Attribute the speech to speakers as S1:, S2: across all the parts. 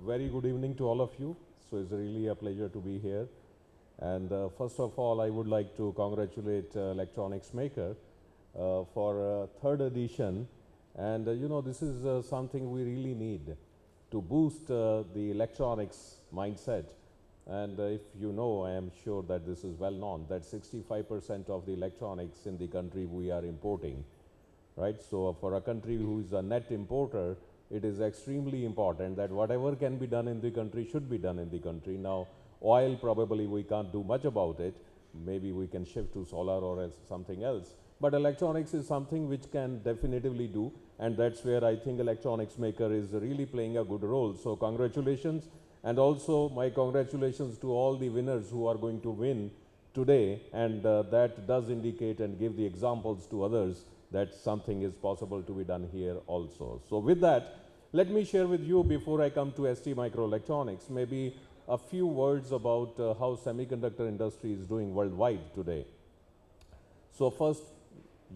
S1: Very good evening to all of you. So it's really a pleasure to be here. And first of all, I would like to congratulate Electronics Maker for third edition. And this is something we really need to boost the electronics mindset. And if you know, I am sure that this is well known, that 65% of the electronics in the country we are importing, right? So for a country who is a net importer, it is extremely important that whatever can be done in the country should be done in the country. Now, oil probably we can't do much about it. Maybe we can shift to solar or else something else. But electronics is something which can definitively do, and that's where I think Electronics Maker is really playing a good role. So congratulations, and also my congratulations to all the winners who are going to win today, and that does indicate and give the examples to others that something is possible to be done here also. So with that, let me share with you, before I come to ST Microelectronics, maybe a few words about how semiconductor industry is doing worldwide today. So first,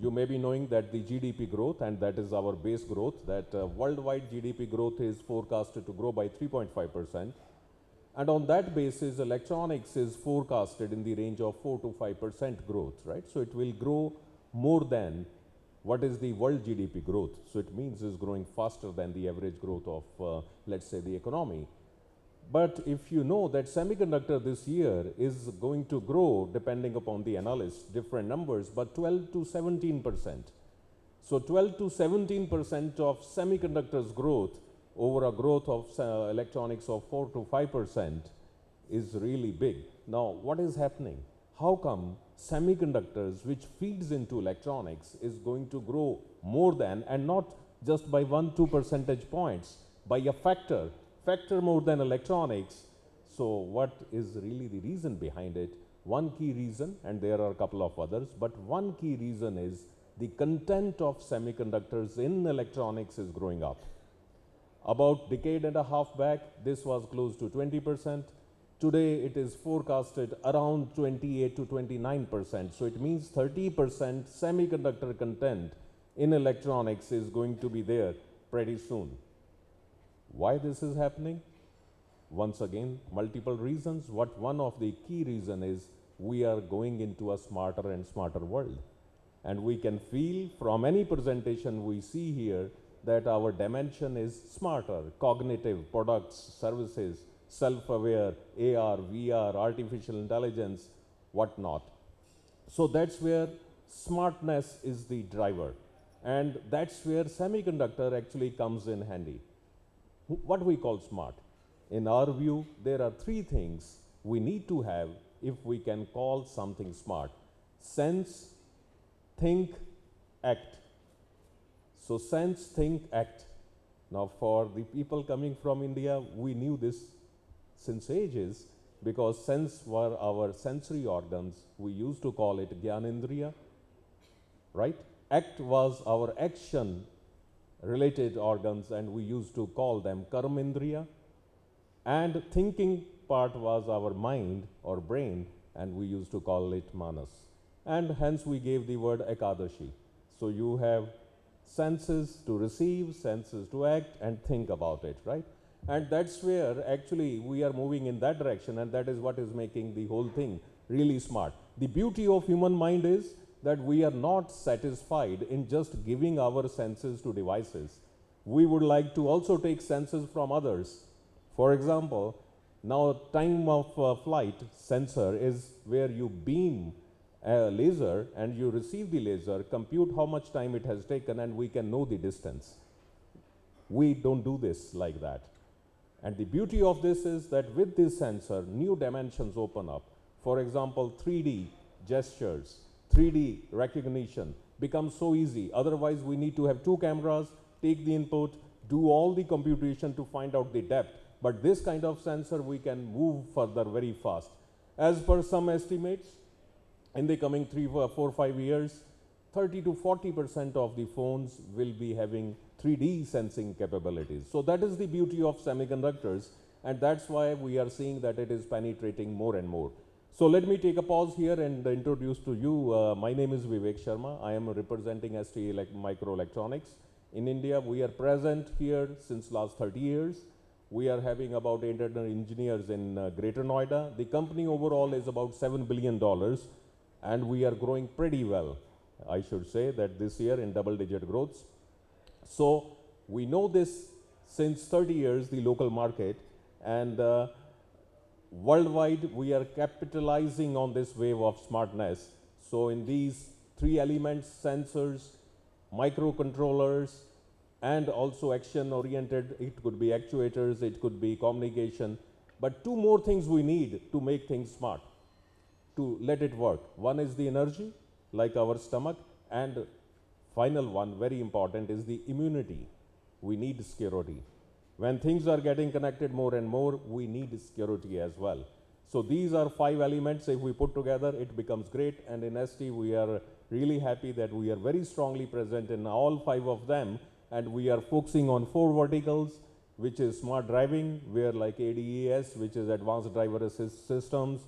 S1: you may be knowing that the GDP growth, and that is our base growth, that worldwide GDP growth is forecasted to grow by 3.5%. And on that basis, electronics is forecasted in the range of 4 to 5% growth, right? So it will grow more than what is the world GDP growth. So it means it's growing faster than the average growth of, let's say, the economy. But if you know that semiconductor this year is going to grow, depending upon the analysts, different numbers, but 12 to 17%. So 12 to 17% of semiconductors growth over a growth of electronics of 4 to 5% is really big. Now, what is happening? How come semiconductors, which feeds into electronics, is going to grow more than, and not just by 1-2 percentage points, by a factor more than electronics? So what is really the reason behind it? One key reason, and there are a couple of others, but one key reason is the content of semiconductors in electronics is growing up. About a decade and a half back, this was close to 20%. Today, it is forecasted around 28 to 29%. So it means 30% semiconductor content in electronics is going to be there pretty soon. Why this is happening? Once again, multiple reasons. One of the key reasons is we are going into a smarter and smarter world. And we can feel from any presentation we see here that our dimension is smarter, cognitive, products, services, self-aware, AR, VR, artificial intelligence, whatnot. So that's where smartness is the driver. And that's where semiconductor actually comes in handy. What we call smart. In our view, there are three things we need to have if we can call something smart. Sense, think, act. So sense, think, act. Now for the people coming from India, we knew this since ages, because sense were our sensory organs. We used to call it Gyanendriya, right? Act was our action related organs, and we used to call them Karmendriya. And thinking part was our mind or brain, and we used to call it Manas. And hence we gave the word Ekadashi. So you have senses to receive, senses to act, and think about it, right? And that's where actually we are moving in that direction, and that is what is making the whole thing really smart. The beauty of human mind is that we are not satisfied in just giving our senses to devices. We would like to also take senses from others. For example, now time of flight sensor is where you beam a laser and you receive the laser, compute how much time it has taken, and we can know the distance. We don't do this like that. And the beauty of this is that with this sensor, new dimensions open up. For example, 3D gestures, 3D recognition becomes so easy. Otherwise, we need to have two cameras, take the input, do all the computation to find out the depth. But this kind of sensor, we can move further very fast. As per some estimates, in the coming 3, 4, 5 years, 30 to 40% of the phones will be having 3D sensing capabilities. So that is the beauty of semiconductors, and that's why we are seeing that it is penetrating more and more. So let me take a pause here and introduce to you, my name is Vivek Sharma. I am representing ST Microelectronics. In India, we are present here since last 30 years. We are having about 800 engineers in Greater Noida. The company overall is about $7 billion, and we are growing pretty well. I should say that this year in double-digit growths. So we know this since 30 years, the local market, and worldwide we are capitalizing on this wave of smartness. So in these three elements, sensors, microcontrollers, and also action-oriented, it could be actuators, it could be communication. But two more things we need to make things smart, to let it work. One is the energy, like our stomach, and final one, very important, is the immunity. We need security. When things are getting connected more and more, we need security as well. So these are 5 elements. If we put together, it becomes great. And in ST, we are really happy that we are very strongly present in all 5 of them. And we are focusing on 4 verticals, which is smart driving, where like ADAS, which is advanced driver assist systems.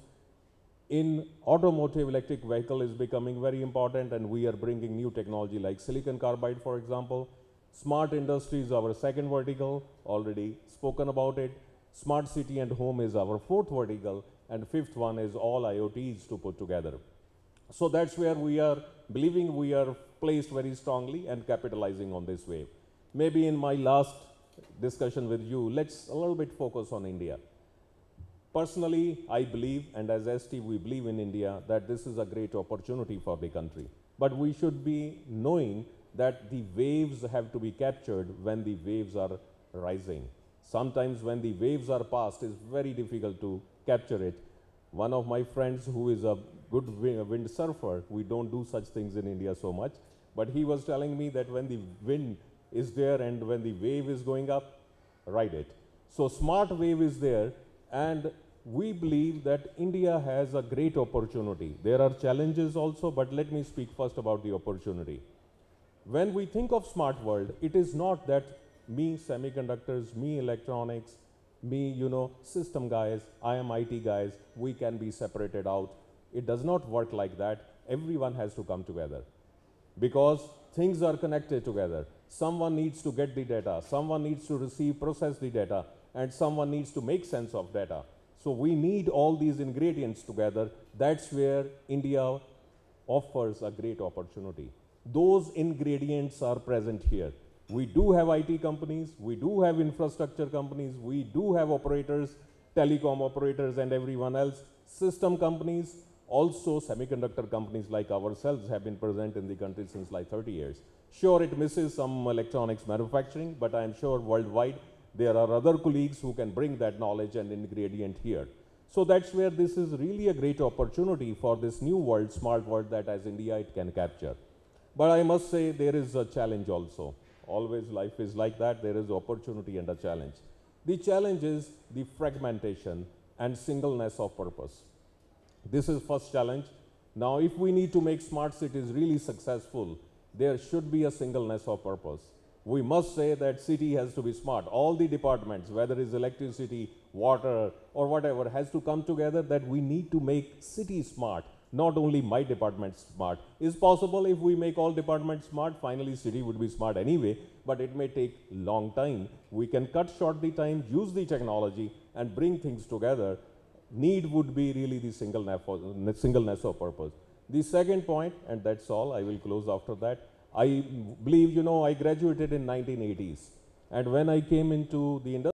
S1: In automotive, electric vehicle is becoming very important, and we are bringing new technology like silicon carbide, for example. Smart industry is our second vertical, already spoken about it. Smart city and home is our 4th vertical, and 5th one is all IoTs to put together. So that's where we are believing we are placed very strongly and capitalizing on this wave. Maybe in my last discussion with you, let's a little bit focus on India. Personally, I believe, and as ST we believe in India, that this is a great opportunity for the country. But we should be knowing that the waves have to be captured when the waves are rising. Sometimes when the waves are past, it's very difficult to capture it. One of my friends who is a good wind surfer, we don't do such things in India so much, but he was telling me that when the wind is there and when the wave is going up, ride it. So smart wave is there, and we believe that India has a great opportunity. There are challenges also, but let me speak first about the opportunity. When we think of smart world, it is not that me semiconductors, me electronics, me, system guys, I am IT guys, we can be separated out. It does not work like that. Everyone has to come together because things are connected together. Someone needs to get the data, someone needs to process the data, and someone needs to make sense of data. So we need all these ingredients together. That's where India offers a great opportunity. Those ingredients are present here. We do have IT companies, we do have infrastructure companies, we do have operators, telecom operators and everyone else, system companies, also semiconductor companies like ourselves have been present in the country since like 30 years. Sure, it misses some electronics manufacturing, but I'm sure worldwide there are other colleagues who can bring that knowledge and ingredient here. So that's where this is really a great opportunity for this new world, smart world that as India it can capture. But I must say there is a challenge also. Always life is like that, there is opportunity and a challenge. The challenge is the fragmentation and singleness of purpose. This is first challenge. Now if we need to make smart cities really successful, there should be a singleness of purpose. We must say that city has to be smart. All the departments, whether it's electricity, water, or whatever, has to come together that we need to make city smart. Not only my department smart. Is possible if we make all departments smart, finally city would be smart anyway, but it may take long time. We can cut short the time, use the technology, and bring things together. Need would be really the singleness of purpose. The second point, and that's all, I will close after that. I believe, I graduated in 1980s. And when I came into the industry,